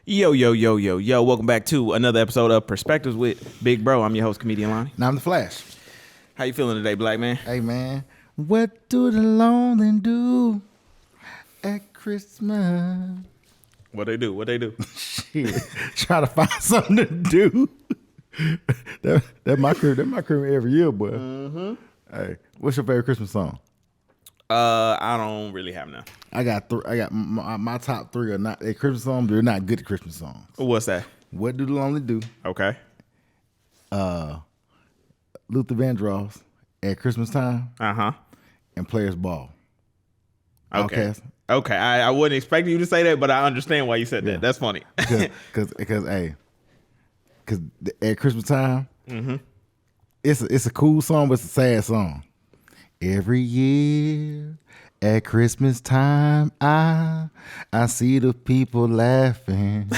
Yo, yo, yo, yo, yo. Welcome back to another episode of Perspectives with Big Bro. I'm your host, Comedian Lonnie. Now I'm the Flash. How you feeling today, black man? Hey, man. What do the lonely do at Christmas? What they do? Shit. Try to find something to do. That my crew every year, boy. Mm-hmm. Hey, what's your favorite Christmas song? I don't really have none. I got my top three are not Christmas songs. They're not good Christmas songs. What's that? What do the lonely do? Okay. Luther Vandross at Christmas time. And Players Ball. Okay. Outcast. Okay. I wasn't expecting you to say that, but I understand why you said that. That's funny. Because at Christmas time, it's a cool song, but it's a sad song. Every year at Christmas time, I see the people laughing,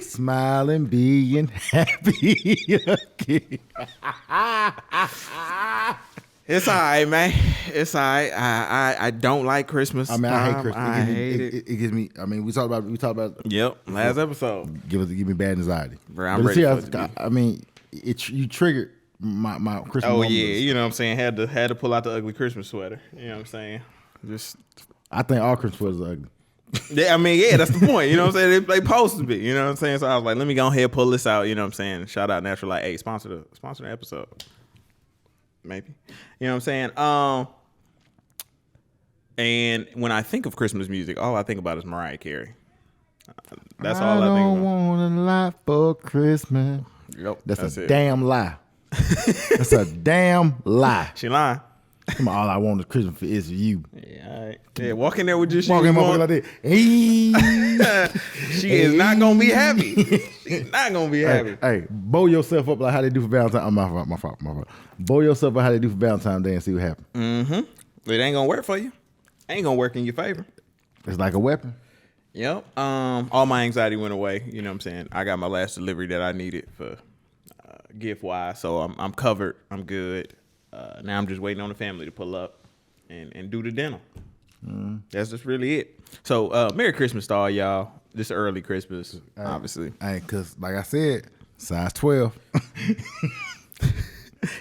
smiling, being happy again. It's all right, man. It's all right. I don't like Christmas. I mean, I hate Christmas. I hate it. It gives me. I mean, we talked about. Yep. Last episode. Give me bad anxiety. Bro, I'm ready for it. I mean, you triggered my Christmas. Oh moments. yeah, you know what I'm saying. Had to pull out the ugly Christmas sweater. You know what I'm saying. I think all Christmas sweaters are ugly. Yeah, I mean, yeah, that's the point. You know what I'm saying? They supposed to be. You know what I'm saying? So I was like, let me go ahead and pull this out. You know what I'm saying? Shout out Natural Light. Hey, sponsor the episode. Maybe. You know what I'm saying? And when I think of Christmas music, all I think about is Mariah Carey. That's all I think about. I don't want a lot for Christmas. Yep, that's a damn lie. That's a damn lie. She lying. Come on, all I want is Christmas is you. Yeah, all right. Yeah, walk in there with your shit. Walking like that. Hey. She is not gonna be happy. She's not gonna be happy. Hey, bow yourself up like how they do for Valentine's. Oh, my fault. Bow yourself up how they do for Valentine's Day and see what happens. Mm-hmm. It ain't gonna work for you. Ain't gonna work in your favor. It's like a weapon. Yep. All my anxiety went away. You know what I'm saying? I got my last delivery that I needed for gift wise, so I'm covered. I'm good. Now I'm just waiting on the family to pull up and do the dinner. That's just really it. So Merry Christmas to all y'all. This early Christmas, obviously. Hey, cause like I said, size 12.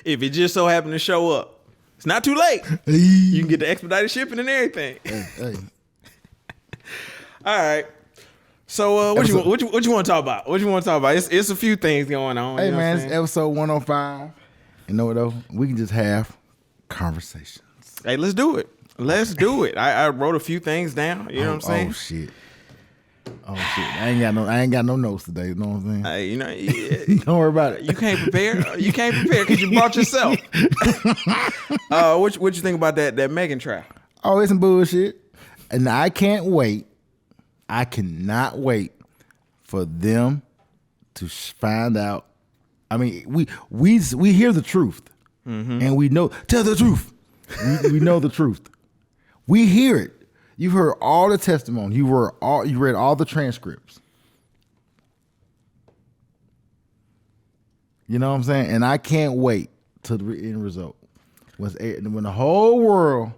If it just so happened to show up, it's not too late. You can get the expedited shipping and everything. Hey. All right. So what you want to talk about? What you want to talk about? It's a few things going on. Hey, you know man, it's episode 105. You know what though? We can just have conversations. Hey, let's do it. I wrote a few things down. You know what I'm saying? Oh shit! I ain't got no notes today. You know what I'm saying? Hey, you know, don't worry about it. You can't prepare. You can't prepare because you brought yourself. What you think about that Megan trial? Oh, it's some bullshit, and I can't wait. I cannot wait for them to find out. I mean, we hear the truth, and we know. Tell the truth. We know the truth. We hear it. You've heard all the testimony. You read all the transcripts. You know what I'm saying? And I can't wait till the end result. When the whole world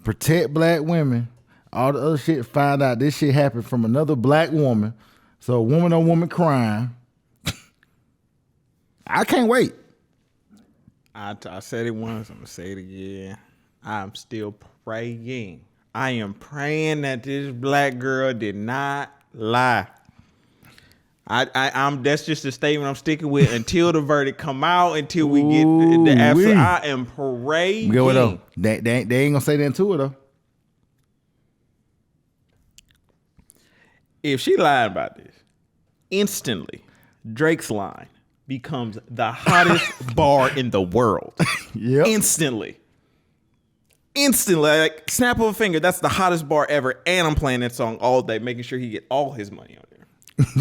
protect black women, all the other shit find out this shit happened from another black woman. So woman on woman crime. I can't wait. I said it once. I'm gonna say it again. I'm still praying. I am praying that this black girl did not lie. I'm that's just a statement I'm sticking with until the verdict come out, until we get the absolute. I am praying. Go though. They ain't gonna say that to her though. If she lied about this, instantly Drake's line becomes the hottest bar in the world. Yeah. Instantly, like snap of a finger, that's the hottest bar ever. And I'm playing that song all day, making sure he get all his money on there.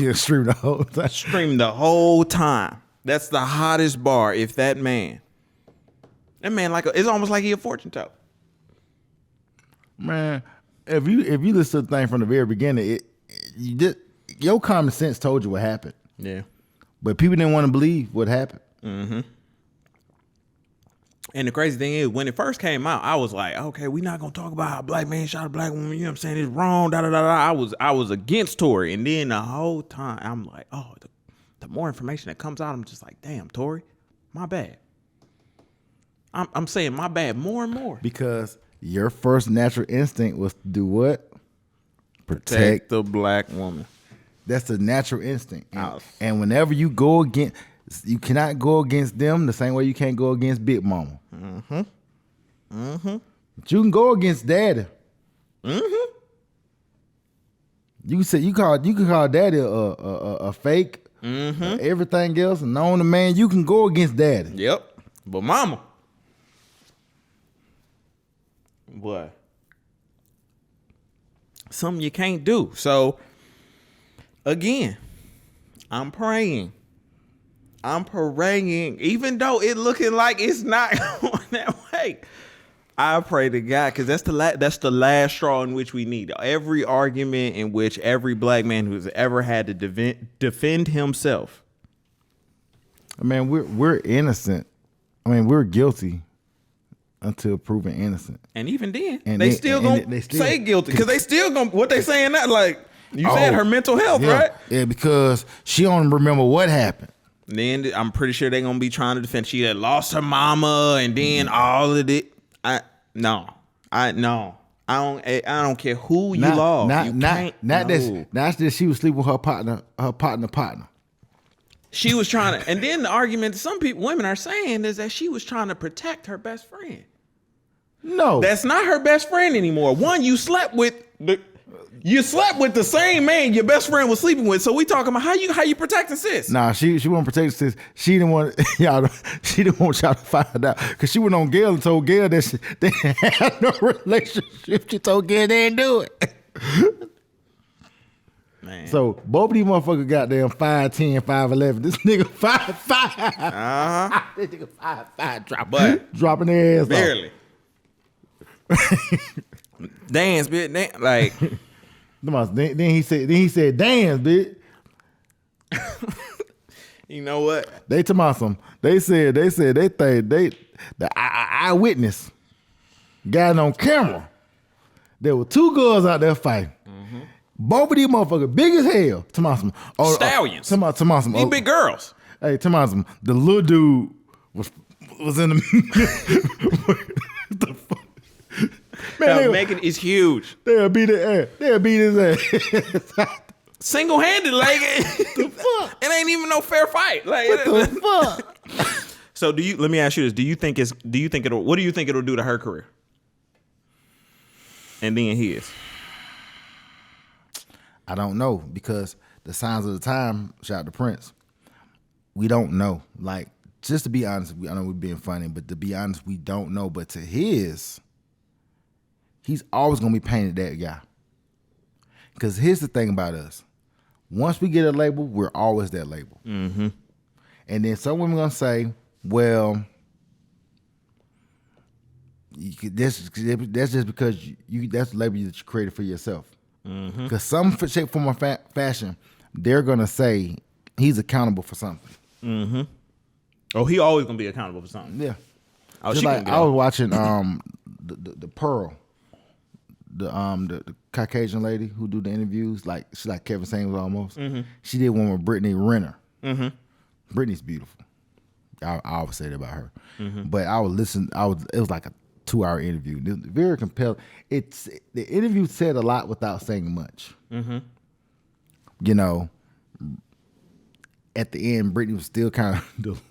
Yeah, stream the whole time. Stream the whole time. That's the hottest bar. If that man, it's almost like he a fortune teller. Man, if you listen to the thing from the very beginning, your common sense told you what happened. Yeah. But people didn't want to believe what happened. Mm-hmm. And the crazy thing is, when it first came out, I was like, okay, we're not gonna talk about how a black man shot a black woman. You know what I'm saying? It's wrong. Da da da da. I was against Tory, and then the whole time I'm like, oh, the more information that comes out, I'm just like, damn, Tory, my bad. I'm saying my bad more and more Because your first natural instinct was to do what? Protect the black woman. That's the natural instinct. Oh. And whenever you go against, you cannot go against them the same way you can't go against Big Mama. But you can go against Daddy. You can call Daddy a fake. Everything else, and known the man, you can go against Daddy. Yep. But Mama, what? Something you can't do. So again, I'm praying, even though it looking like it's not going that way. I pray to God, because that's the last straw in which we need. Every argument in which every black man who's ever had to defend himself. I mean, we're innocent. I mean, we're guilty until proven innocent. And even then, they still gonna say guilty, because they still gonna, what they saying that, like you said, her mental health, right? Yeah, because she don't remember what happened. Then I'm pretty sure they're gonna be trying to defend. She had lost her mama, and then all of it. I don't care who you lost. Not that she was sleeping with her partner. She was trying to, and then the argument that some women are saying is that she was trying to protect her best friend. No, that's not her best friend anymore. One, you slept with the same man your best friend was sleeping with. So we talking about how you protecting sis? Nah, she wasn't protecting sis. She didn't want y'all. She didn't want y'all to find out, because she went on Gail and told Gail that they had no relationship. She told Gail they didn't do it. Man. So both of these motherfuckers goddamn 5'10", 5'11". This nigga 5'5". This nigga 5'5", dropping their ass barely. Dance, bitch. Like. Then he said, dance, bitch. You know what? They talking about some. They said they think the eyewitness got it on camera. There were two girls out there fighting. Both of these motherfuckers big as hell. Stallions. These big girls. Hey, the little dude was in the. The fuck? Man, Megan is huge. They'll beat his ass. Single-handed, like the fuck? It ain't even no fair fight. Like what the fuck? So let me ask you this. What do you think it'll do to her career? And then his? I don't know, because the signs of the time, shout out to Prince, we don't know. Like, just to be honest, I know we're being funny, but to be honest, we don't know. But to his, he's always going to be painted that guy. Because here's the thing about us. Once we get a label, we're always that label. And then some women going to say, well, that's just because that's the label that you created for yourself. Because some shape, form, or fashion, they're going to say he's accountable for something. Oh, he always going to be accountable for something. Yeah. Oh, just like I was watching the Pearl, the Caucasian lady who do the interviews, like she's like Kevin Samuels almost. She did one with Brittany Renner. Brittany's beautiful. I always say that about her. But I would listen. It was like a 2-hour interview. It was very compelling. The interview said a lot without saying much. You know, at the end, Brittany was still kind of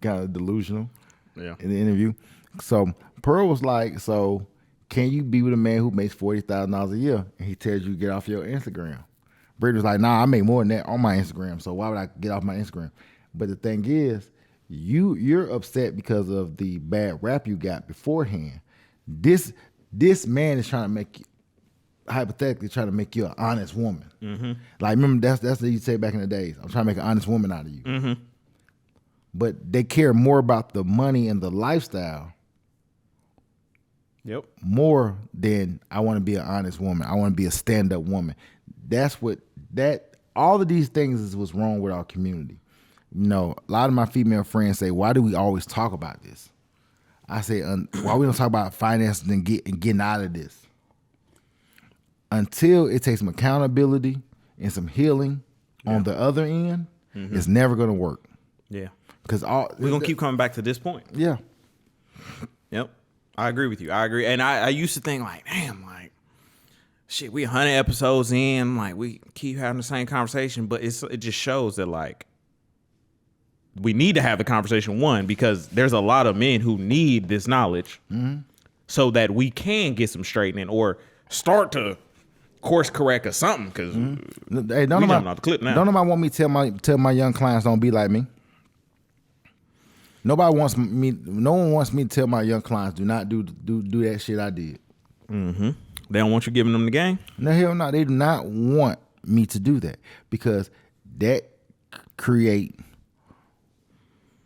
delusional. In the interview. So Pearl was like, "So can you be with a man who makes $40,000 a year and he tells you to get off your Instagram?" Brittany was like, "Nah, I make more than that on my Instagram. So why would I get off my Instagram?" But the thing is, you're upset because of the bad rap you got beforehand. This man is trying to make you, hypothetically trying to make you an honest woman. Like, remember that's what you say back in the days. I'm trying to make an honest woman out of you. But they care more about the money and the lifestyle. More than I want to be an honest woman. I want to be a stand-up woman. All of these things is what's wrong with our community. You know, a lot of my female friends say, "Why do we always talk about this?" I said, why we don't talk about finances and getting out of this? Until it takes some accountability and some healing on the other end, it's never going to work. Yeah. Because we're going to keep coming back to this point. Yeah. Yep. I agree with you. I agree. And I used to think like, damn, like, shit, we 100 episodes in, like, we keep having the same conversation, but it just shows that, like, we need to have the conversation, one, because there's a lot of men who need this knowledge so that we can get some straightening or start to course correct or something, because hey, we jumping off the clip now. Don't nobody want me to tell my young clients don't be like me. No one wants me to tell my young clients do not do that shit I did. Mm-hmm. They don't want you giving them the game? No, hell no. They do not want me to do that, because that create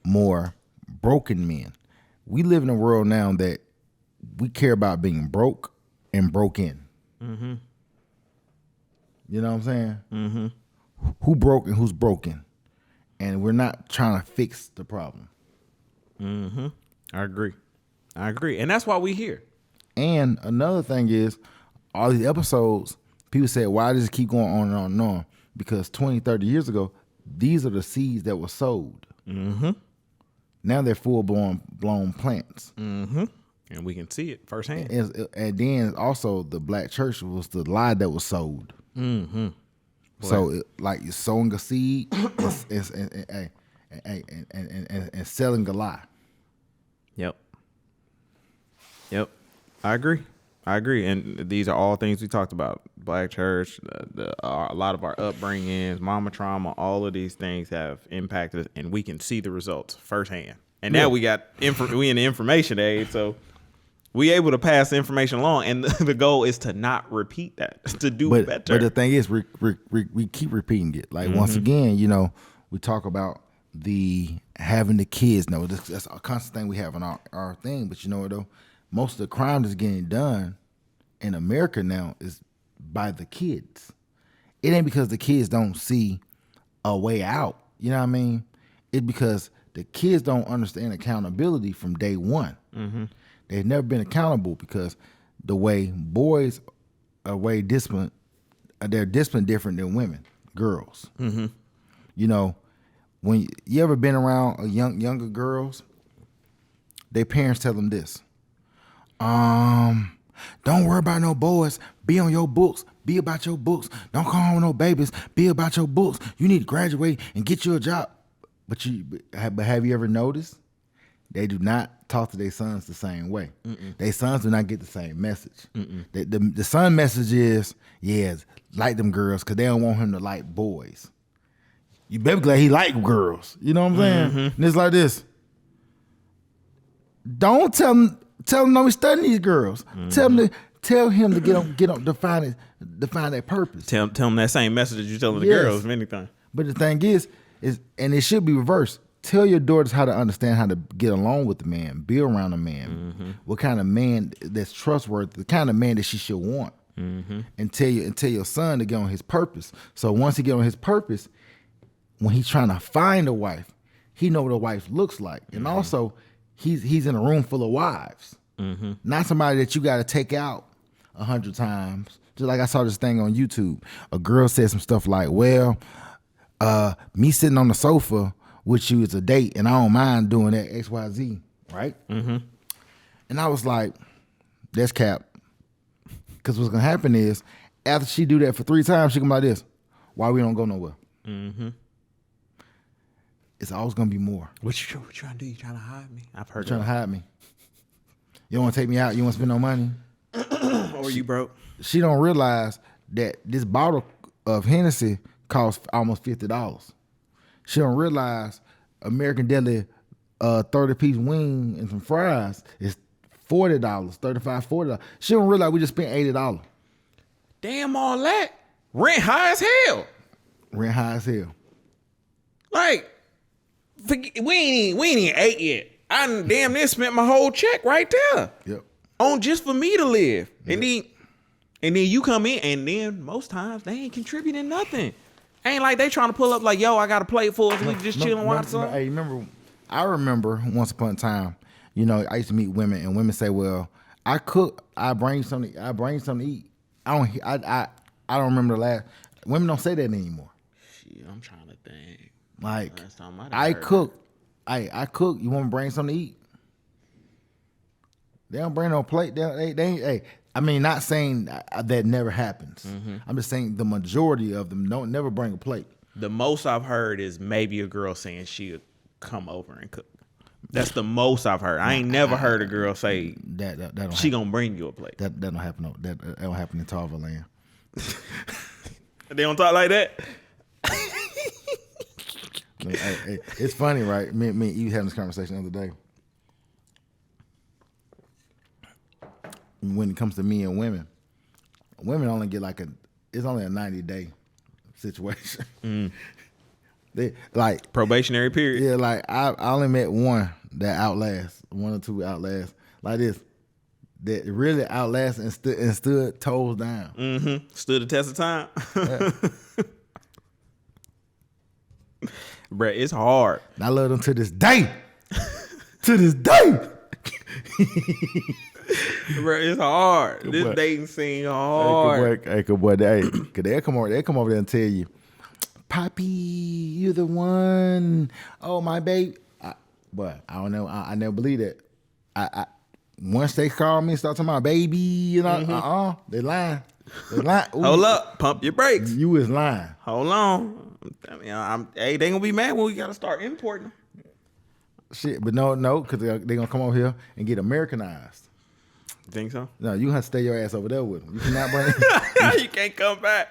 more broken men. We live in a world now that we care about being broke and broken. Mm-hmm. You know what I'm saying? Mm-hmm. Who broke and who's broken, and we're not trying to fix the problem. Mm-hmm. I agree, and that's why we here. And another thing is, all these episodes, people say, why does it keep going on and on and on? Because 20, 30 years ago, these are the seeds that were sowed. Mm-hmm. Now they're full-blown plants. Mm-hmm. And we can see it firsthand. And then also the black church was the lie that was sowed. Mm-hmm. So like you're sowing a seed and selling a lie. Yep. I agree. And these are all things we talked about. Black church, a lot of our upbringings, mama trauma, all of these things have impacted us, and we can see the results firsthand. And now we in the information age, so we able to pass the information along, and the goal is to not repeat that, to do better. But the thing is, we keep repeating it. Like, once again, we talk about having the kids. No, that's a constant thing we have in our thing. But you know what, though? Most of the crime that's getting done in America now is by the kids. It ain't because the kids don't see a way out. You know what I mean? It's because the kids don't understand accountability from day one. Mm-hmm. They've never been accountable, because the way boys are they're disciplined different than women, girls. Mm-hmm. When you ever been around younger girls, their parents tell them this. Don't worry about no boys. Be on your books. Be about your books. Don't come home with no babies. Be about your books. You need to graduate and get you a job. But have you ever noticed? They do not talk to their sons the same way. Their sons do not get the same message. The son message is, like them girls, because they don't want him to like boys. You better be glad he like girls. You know what I'm saying? Mm-hmm. And it's like this. Don't tell him don't be studying these girls. Mm-hmm. Tell him to get on define that purpose. Tell him that same message that you're telling the girls, many times. But the thing is, and it should be reversed. Tell your daughters how to understand how to get along with the man, be around a man, what kind of man that's trustworthy, the kind of man that she should want, and tell your son to get on his purpose. So once he get on his purpose, when he's trying to find a wife, he know what a wife looks like, and also he's in a room full of wives, not somebody that you got to take out 100 times. Just like I saw this thing on YouTube, a girl said some stuff like, "Well, me sitting on the sofa with you is a date, and I don't mind doing that XYZ, right?" Mm-hmm. And I was like, that's cap. Because what's going to happen is, after she do that for 3 times, she come like this. Why we don't go nowhere? Mm-hmm. It's always going to be more. What you trying to do? You trying to hide me? I've heard trying to hide me. You don't want to take me out? You want to spend no money? Or you broke? She don't realize that this bottle of Hennessy costs almost $50. She don't realize American Deli 30-piece wing and some fries is $40, $35, $40. She don't realize we just spent $80. Damn, all that. Rent high as hell. Rent high as hell. Like, we ain't even ate yet. I done damn near spent my whole check right there. Yep. On just for me to live. Yep. And then you come in, and then most times they ain't contributing nothing. Ain't like they trying to pull up like, yo, I got a plate full, so we can just chill and watch something. Hey, I remember once upon a time, You know, I used to meet women, and women say, "Well, I cook. I bring something to eat." I don't remember the last. Women don't say that anymore. Shit, I'm trying to think. Like, Last time I cook. I cook. You want to bring something to eat? They don't bring no plate. They hey. I mean, not saying that never happens. Mm-hmm. I'm just saying the majority of them don't never bring a plate. The most I've heard is maybe a girl saying she'll come over and cook. That's the most I've heard. I ain't never heard a girl say that don't she gonna bring you a plate. That don't happen. No, that don't happen in Tarver land. They don't talk like that. Hey, it's funny, right? Me and you having this conversation the other day. When it comes to me and women only get it's only a 90-day situation. They like probationary period. Yeah, like I only met one or two outlast like this. That really outlasted and stood toes down. Mm-hmm. Stood the test of time. Yeah. Bruh, it's hard. I love them to this day. To this day. Bro, it's hard. This dating scene hard. Hey, good boy. Cause they come over there and tell you, Poppy, you're the one. Oh, my baby. But I don't know. I never believe that. I once they call me and start talking about baby, you know, they lying. They lying. Hold up, pump your brakes. You is lying. Hold on. I mean, they gonna be mad when we gotta start importing them. Shit, but no, because they gonna come over here and get Americanized. You think so? No, you have to stay your ass over there with them. You cannot bring. You can't come back.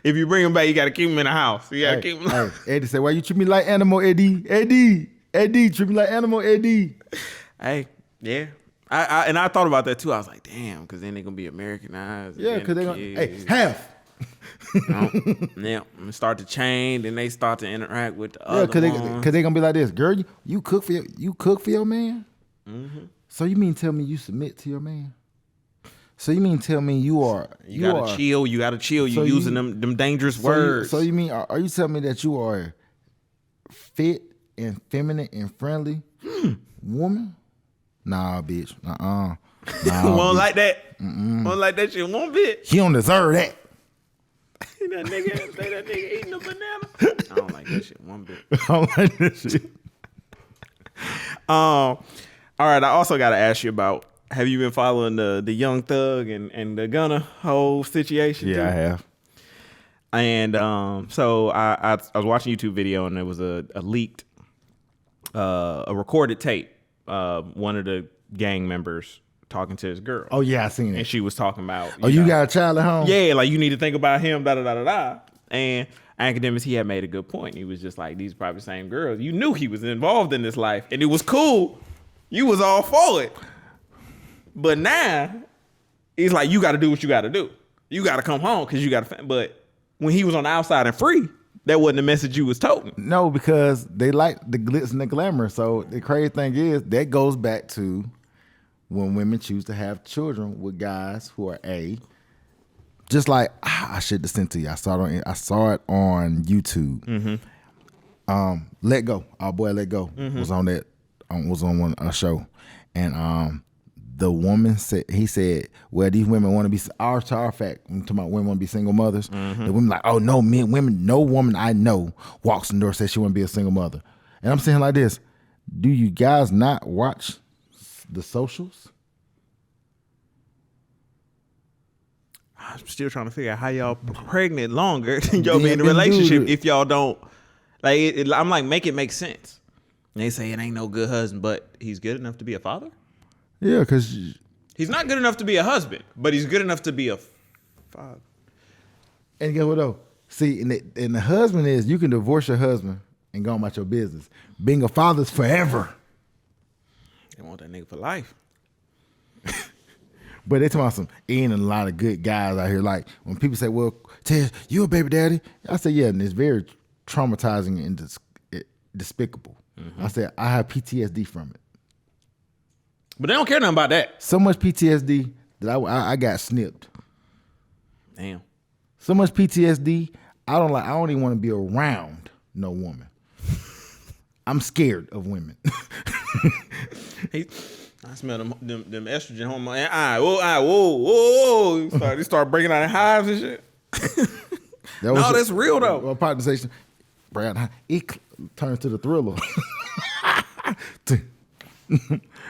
If you bring them back, you gotta keep them in the house. You gotta keep them. Hey, Eddie said, "Why you treat me like animal, Eddie? Eddie, treat me like animal, Eddie." Hey, yeah. I thought about that too. I was like, damn, because then they're gonna be Americanized. Yeah, because they're gonna half. Yeah, start to change, and they start to interact with the other ones. Because they're gonna be like this, girl. You cook for your man. Mm-hmm. So you mean tell me you submit to your man? So you mean tell me you gotta chill? You gotta chill. You using them dangerous words. So you mean are you telling me that you are fit and feminine and friendly woman? Nah, bitch. Nah, won't like that. Won't like that shit one bit. He don't deserve that. That nigga eating a banana. I don't like that shit one bit. I don't like that shit. All right. I also got to ask you about. Have you been following the Young Thug and the Gunna whole situation? Yeah, too? I have. And so I was watching a YouTube video, and there was a leaked, a recorded tape. One of the gang members talking to his girl. Oh yeah, I seen it. And she was talking about, you got a child at home? Yeah, like you need to think about him, da da da da da. And Academics, he had made a good point. He was just like, these are probably the same girls. You knew he was involved in this life, and it was cool. You was all for it. But now, he's like, you got to do what you got to do. You got to come home because you got to. But when he was on the outside and free, that wasn't the message you was toting. No, because they like the glitz and the glamour. So the crazy thing is, that goes back to when women choose to have children with guys who are just like I should have sent to you. I saw it on YouTube. Mm-hmm. Let Go, our boy Let Go was on that was on a show, and the woman said well, these women want to be our fact. I'm talking about women want to be single mothers. Mm-hmm. The women like, oh no, no woman I know walks in the door says she want to be a single mother, and I'm saying like this: do you guys not watch the socials? I'm still trying to figure out how y'all pregnant longer than y'all be in a relationship if y'all don't like. I'm like, make it make sense. And they say it ain't no good husband, but he's good enough to be a father. Yeah, because he's not good enough to be a husband, but he's good enough to be a father. And guess what though? See, and the husband is you can divorce your husband and go about your business. Being a father's forever. They want that nigga for life. But they talking about ain't a lot of good guys out here. Like when people say, well, Tez, you a baby daddy? I say, yeah, and it's very traumatizing and despicable. Mm-hmm. I said, I have PTSD from it. But they don't care nothing about that. So much PTSD that I got snipped. Damn. So much PTSD, I don't even want to be around no woman. I'm scared of women. I smell them estrogen hormones. Whoa. He start breaking out in hives and shit. That's real though. A conversation. It turns to the thriller.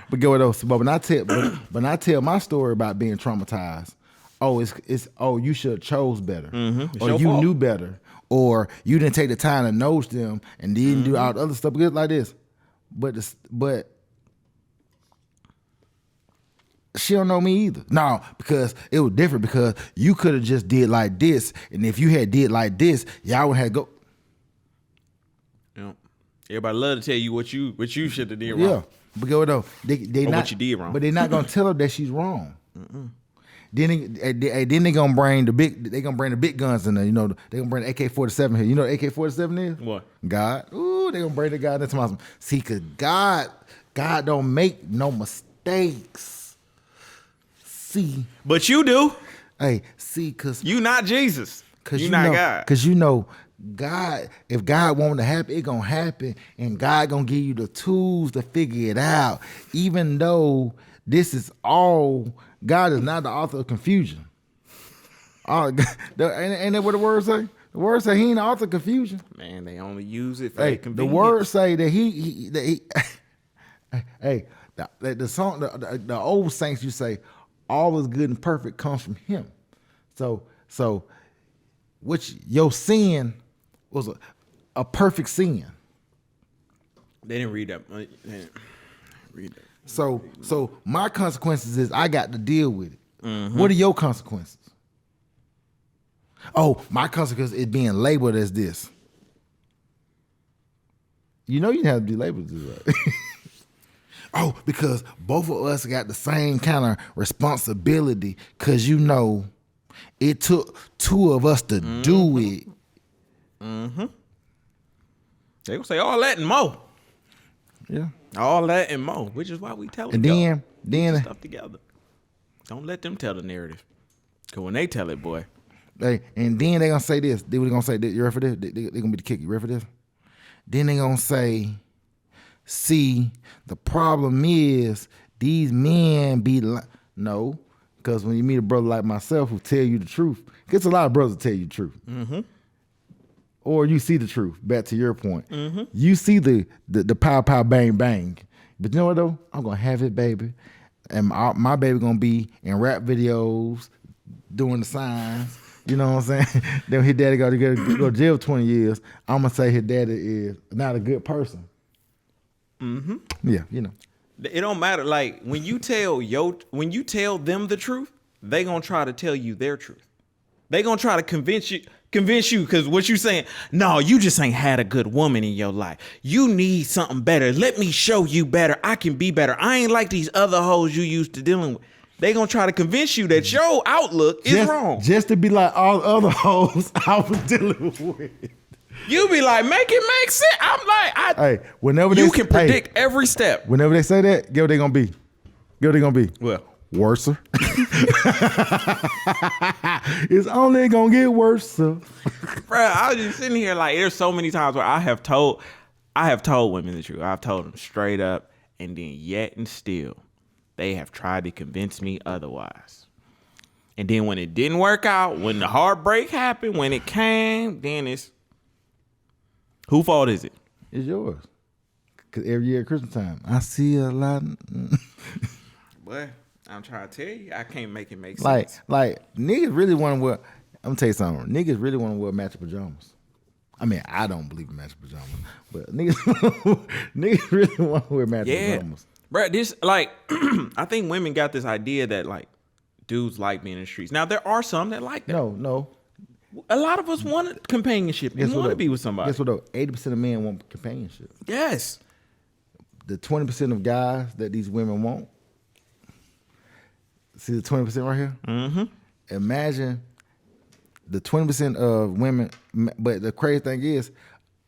But go with those. But when I tell my story about being traumatized, it's you should have chose better, or you knew better, or you didn't take the time to know them and didn't do all the other stuff. Because like this, but she don't know me either. No, because it was different. Because you could have just did like this, and if you had did like this, y'all would have go. Yeah. Everybody love to tell you what you should have did wrong. Yeah, but go though they not what you did wrong. But they're not gonna tell her that she's wrong. Then they gonna bring the big guns in there. You know, they gonna bring the AK-47 here. You know what AK-47 is? What? God. Ooh, they gonna bring the God. That's awesome. See, cause God don't make no mistakes. See, but you do. Hey, see, cause you not Jesus. Cause you not God. Cause you know, God, if God want it to happen, it gonna happen, and God gonna give you the tools to figure it out. Even though this is all, God is not the author of confusion. Ain't that what the word say? The word say He ain't the author of confusion. Man, they only use it for convenience. The word say that he hey, the song, the old saints, you say, all is good and perfect comes from Him. So which your sin was a perfect sin. They didn't read that. Read that. So my consequences is I got to deal with it. What are your consequences? Oh, my consequence is being labeled as this. You know you didn't have to be labeled as this, right? Oh, because both of us got the same kind of responsibility, because you know it took two of us to do it. They gonna say all that and more. Yeah. All that and more, which is why we tell them. And then stuff together. Don't let them tell the narrative. Cause when they tell it, boy. Hey, and then they gonna say this. They gonna say, you ready for this? They gonna be the kick. You ready for this? Then they gonna say, see, the problem is these men be no, because when you meet a brother like myself who tell you the truth, gets a lot of brothers tell you the truth. Or you see the truth. Back to your point, you see the pow pow bang bang, but you know what though? I'm gonna have it, baby, and my baby gonna be in rap videos doing the signs. You know what I'm saying? Then his daddy got to go to jail 20 years. I'm gonna say his daddy is not a good person. Yeah, you know. It don't matter. Like when you tell them the truth, they gonna try to tell you their truth. They gonna try to convince you because what you saying, no, you just ain't had a good woman in your life. You need something better. Let me show you better. I can be better. I ain't like these other hoes you used to dealing with. They gonna try to convince you that your outlook is wrong. Just to be like all the other hoes I was dealing with. You be like, make it make sense. I'm like, whenever you can predict every step. Whenever they say that, guess what they gonna be? Guess what they gonna be? Well, worser. It's only gonna get worse. Bruh, I was just sitting here like, there's so many times where I have told women the truth. I've told them straight up, and then yet and still, they have tried to convince me otherwise. And then when it didn't work out, when the heartbreak happened, when it came, then it's whose fault is it? It's yours. Because every year at Christmas time, I see a lot. But I'm trying to tell you, I can't make it make sense. Like niggas really want to wear. I'm gonna tell you something. Niggas really want to wear matching pajamas. I mean, I don't believe in matching pajamas, but niggas really want to wear matching pajamas. Bruh, this like I think women got this idea that like dudes like being in the streets. Now there are some that like that. No. A lot of us want companionship and want to be with somebody. Guess what though? 80% of men want companionship. Yes. The 20% of guys that these women want. See the 20% right here? Imagine the 20% of women, but the crazy thing is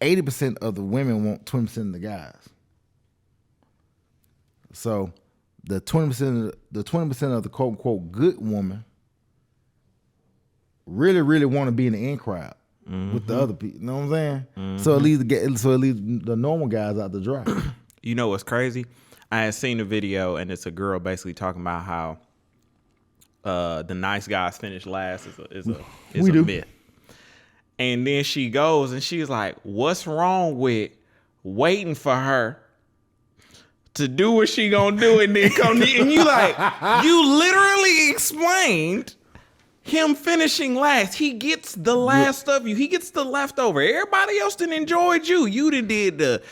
80% of the women want 20% of the guys. So the 20% of the quote unquote good woman really want to be in the in crowd with the other people. You know what I'm saying? So at least the normal guys out to dry. You know what's crazy? I had seen a video, and it's a girl basically talking about how the nice guys finish last is a myth. And then she goes and she's like, "What's wrong with waiting for her to do what she gonna do and then come to you?" And you like, you literally explained him finishing last. He gets the last of you. He gets the leftover. Everybody else done enjoyed you. You done did the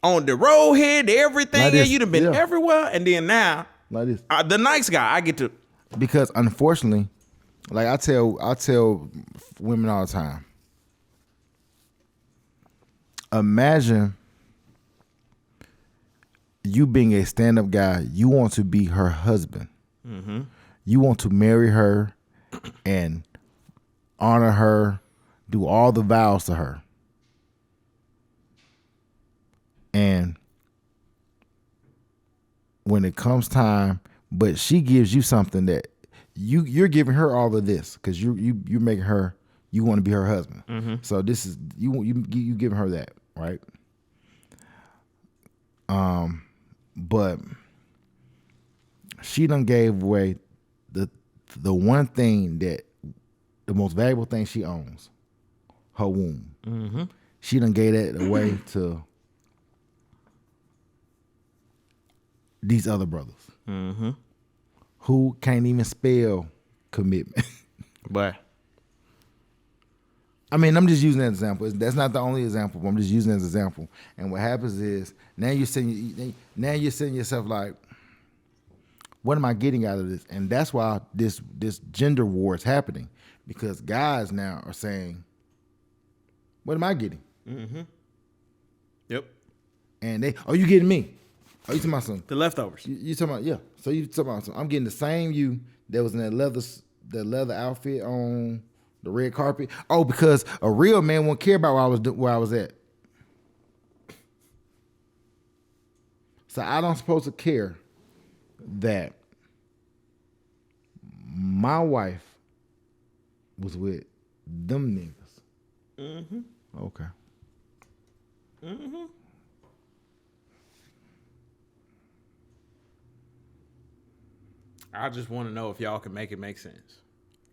on the roadhead, everything. Like you done been everywhere. And then now, like this. The nice guy, I get to. Because unfortunately, like I tell women all the time, imagine you being a stand-up guy. You want to be her husband. Mm-hmm. You want to marry her and honor her, do all the vows to her. And when it comes time, but she gives you something that you're giving her all of this because you're making her, you want to be her husband. Mm-hmm. So this is you giving her that, right? But she done gave away the one thing that the most valuable thing she owns, her womb. Mm-hmm. She done gave that away to these other brothers who can't even spell commitment. But I mean, I'm just using that example. That's not the only example, but I'm just using that as an example. And what happens is now you're saying yourself like, what am I getting out of this? And that's why this gender war is happening, because guys now are saying, what am I getting? Mm-hmm. Yep. And you getting me? Oh, you talking about something? The leftovers. You talking about, yeah. So you talking about something. I'm getting the same you that was in that leather outfit on the red carpet. Oh, because a real man won't care about where I was at. So I don't supposed to care that my wife was with them niggas. Mm-hmm. Okay. Mm-hmm. I just want to know if y'all can make it make sense.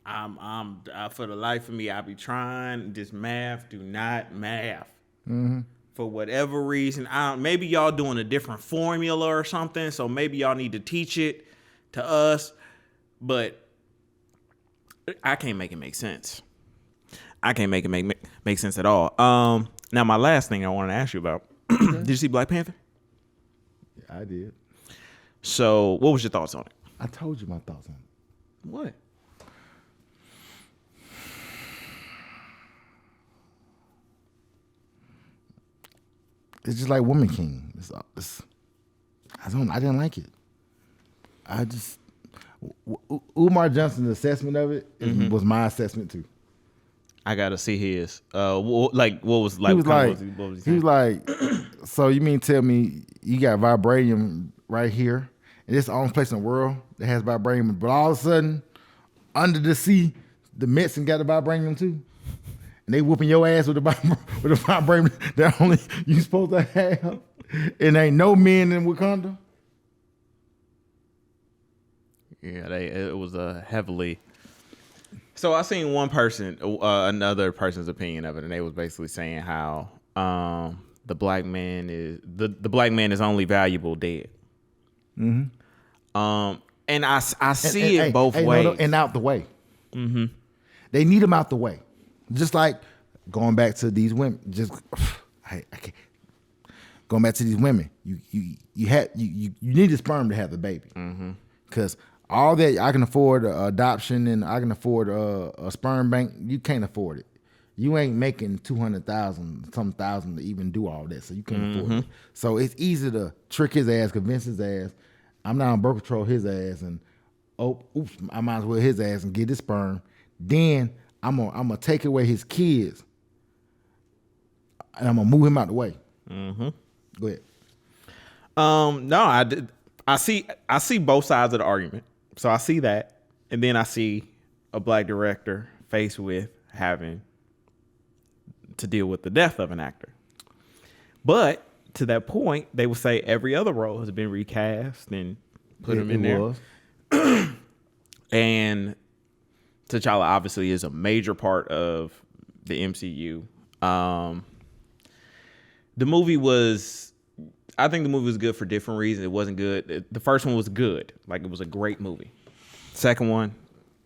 I'm for the life of me, I be trying this math. Do not math. Mm-hmm. For whatever reason, maybe y'all doing a different formula or something. So maybe y'all need to teach it to us. But I can't make it make sense. I can't make it make sense at all. Now my last thing I want to ask you about. Did you see Black Panther? Yeah, I did. So what was your thoughts on it? I told you my thoughts on it. What? It's just like Woman King. I didn't like it. I just Umar Johnson's assessment of it was my assessment too. I gotta see his. What was like? He was like, so you mean tell me you got vibranium right here, and it's the only place in the world that has vibranium, but all of a sudden, under the sea, the Mexican got the vibranium too, and they whooping your ass with the vibranium that only you supposed to have, and ain't no men in Wakanda. Yeah, it was a heavily. So I seen one person, another person's opinion of it, and they was basically saying how the black man is only valuable dead. Mm-hmm. And I see it both ways. No, and out the way. Mm-hmm. They need them out the way. Just like going back to these women. I can't. Going back to these women, you need the sperm to have the baby, because all that I can afford adoption and I can afford a sperm bank. You can't afford it. You ain't making 200,000, some thousand to even do all that, so you can't afford it. So it's easy to trick his ass, convince his ass. I'm not on birth control his ass, and I might as well his ass and get his sperm. Then I'm gonna take away his kids, and I'm gonna move him out the way. Mm-hmm. Go ahead. No, I see both sides of the argument. So I see that, and then I see a black director faced with having to deal with the death of an actor. But to that point, they would say every other role has been recast and put him in there. And T'Challa obviously is a major part of the MCU. The movie was, I think the movie was good for different reasons. It wasn't good. The first one was good. Like, it was a great movie. Second one,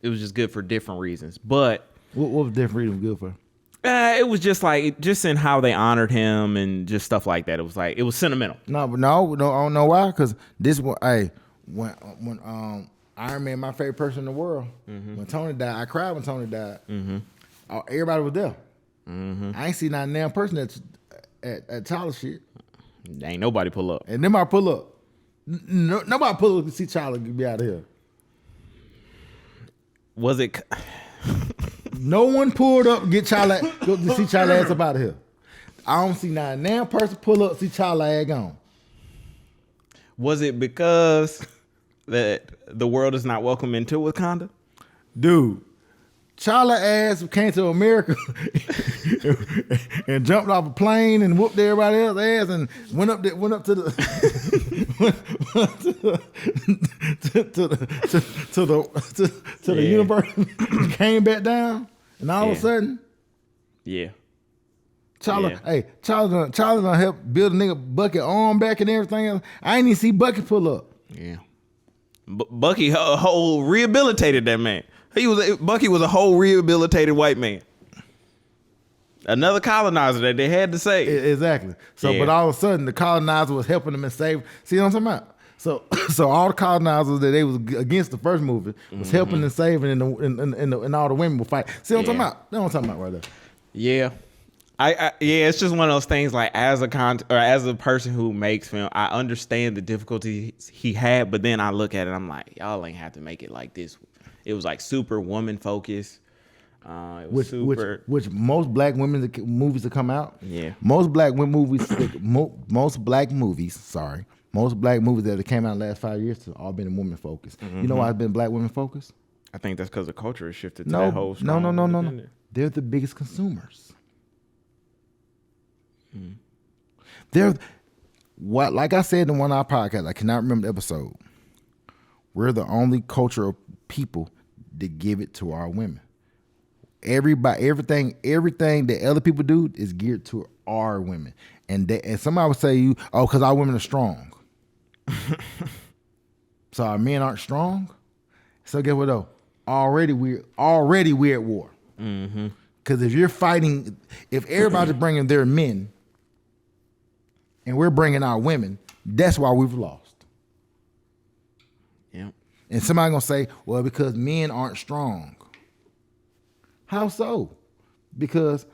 it was just good for different reasons. But what was different reason good for? It was just like, just in how they honored him and just stuff like that. It was like, it was sentimental. No, I don't know why. Because this one, when Iron Man, my favorite person in the world, when Tony died, I cried when Tony died. Everybody was there. I ain't seen not a damn person at Tyler shit. Ain't nobody pull up. And nobody pull up. Nobody pull up to see Tyler be out of here. Was it? No one pulled up to get Tyler to see Tyler ass up out of here. I don't see not a damn person pull up to see Tyler ass gone. Was it because that the world is not welcome into Wakanda? Dude, Tyler ass came to America and jumped off a plane and whooped everybody else's ass and went up to the to the universe and came back down, and all of a sudden, Tyler done help build a nigga Bucky arm back and everything else. I ain't even see Bucky pull up. Yeah, Bucky whole rehabilitated that man. Bucky was a whole rehabilitated white man. Another colonizer that they had to save. Exactly. So, but all of a sudden, the colonizer was helping them and save. See what I'm talking about? So all the colonizers that they was against the first movie was helping and saving, and all the women were fighting. See what I'm talking about? That's what I'm talking about right there. Yeah. It's just one of those things. Like, as a person who makes film, I understand the difficulties he had, but then I look at it, I'm like, y'all ain't have to make it like this. It was like super woman focused. Which most black women movies that come out. Yeah. Most black movies that came out in the last 5 years have all been women focused. You know why it's been black women focused? I think that's because the culture has shifted to that whole. No. They're the biggest consumers. Like I said in one of our podcasts, I cannot remember the episode. We're the only culture of people that give it to our women. Everything that other people do is geared to our women. And somebody would say because our women are strong. So our men aren't strong. So guess what though? Already we're at war. Because if you're fighting, if everybody's bringing their men, and we're bringing our women, that's why we've lost. Yeah. And somebody gonna say, well, because men aren't strong. How so? Because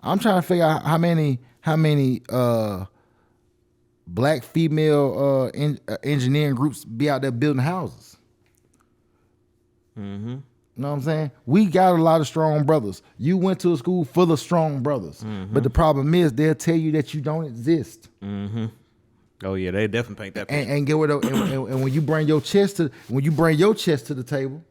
I'm trying to figure out how many black female engineering groups be out there building houses. You know what I'm saying? We got a lot of strong brothers. You went to a school full of strong brothers. But the problem is they'll tell you that you don't exist. Oh yeah, they definitely paint that picture. And get what? And when you bring your chest to the table,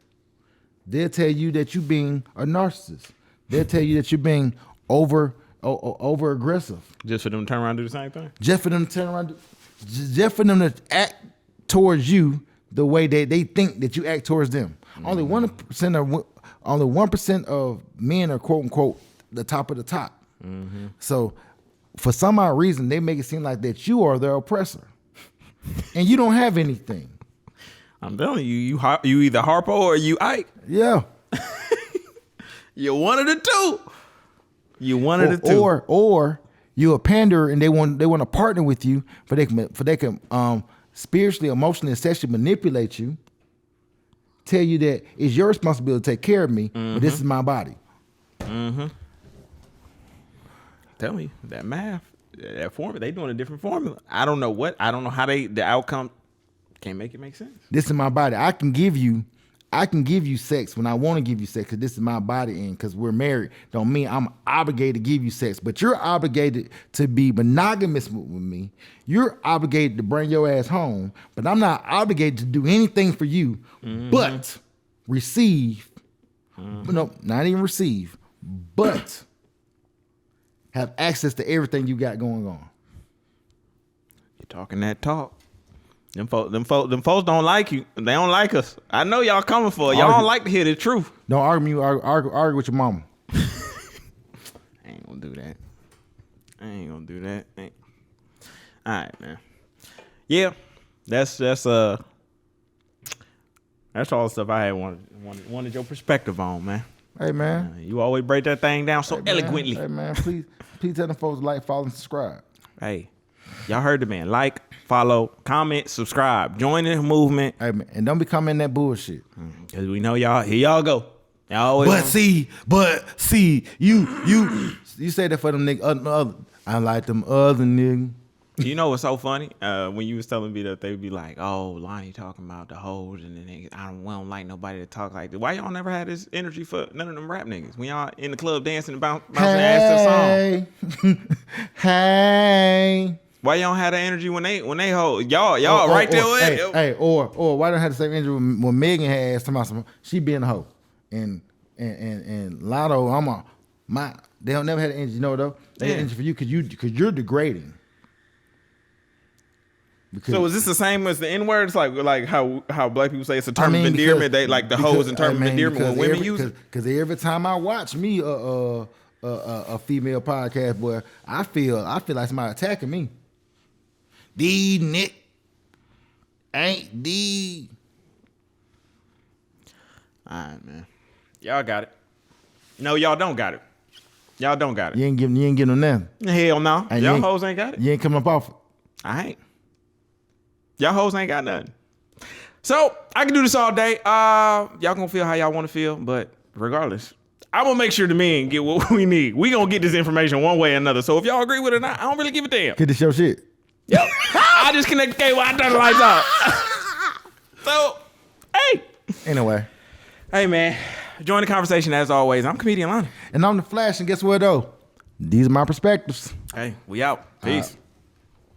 they'll tell you that you being a narcissist. They'll tell you that you're being over aggressive. Just for them to turn around and do the same thing? Just for them to act towards you the way they think that you act towards them. Only 1% of men are quote unquote the top of the top. So for some odd reason, they make it seem like that you are their oppressor, and you don't have anything. I'm telling you, you either Harpo or you Ike. Yeah, you're one of the two. You one of the two, or you a panderer, and they want to partner with you, for they can spiritually, emotionally, and sexually manipulate you. Tell you that it's your responsibility to take care of me, but this is my body. Tell me that math, that formula, they doing a different formula. I don't know how the outcome can't make it make sense. This is my body. I can give you sex when I want to give you sex, because this is my body, and because we're married don't mean I'm obligated to give you sex. But you're obligated to be monogamous with me. You're obligated to bring your ass home, but I'm not obligated to do anything for you but receive. No, not even receive, but have access to everything you got going on. Talking that talk. Them folks don't like you. They don't like us. I know y'all coming for it. Y'all don't like to hear the truth. Don't argue with your mama. I ain't gonna do that. All right, man. Yeah, that's all the stuff I had wanted your perspective on, man. Hey, man. You always break that thing down so eloquently. Hey, man, please tell them folks to like, follow, and subscribe. Hey, y'all heard the man. Like, follow, comment, subscribe. Join the movement. Hey, man, and don't be commenting that bullshit. Because we know y'all, here y'all go. Y'all always But see, you say that for them niggas. I like them other niggas. You know what's so funny? When you was telling me that they would be like, "Oh, Lonnie talking about the hoes and the niggas. We don't like nobody to talk like that." Why y'all never had this energy for none of them rap niggas? When y'all in the club dancing and bouncing ass to the song. Hey. Why y'all don't have that energy when they hold y'all right there with it? Hey, or why don't have the same energy when Megan has talking about some she being a hoe and Lotto they don't never had the energy, you know though. They had energy for you because you're degrading. Because, so is this the same as the N-word? It's like how black people say it's a term of endearment. They like the hoes in term of endearment when women use it. Because every time I watch me a female podcast, boy, I feel like somebody attacking me. The Nick ain't the. All right, man. Y'all got it. No, y'all don't got it. Y'all don't got it. You ain't giving them nothing. Hell no. And y'all hoes ain't got it. You ain't coming up off it. I ain't. Y'all hoes ain't got nothing. So I can do this all day. Y'all gonna feel how y'all want to feel, but regardless, I'm gonna make sure the men get what we need. We gonna get this information one way or another. So if y'all agree with it or not, I don't really give a damn. Get this your shit. Yep. I just connect the cable. I turn the lights off. So, hey. Anyway. Hey, man. Join the conversation as always. I'm Comedian Lonnie. And I'm The Flash, and guess what, though? These are my perspectives. Hey, we out. Peace.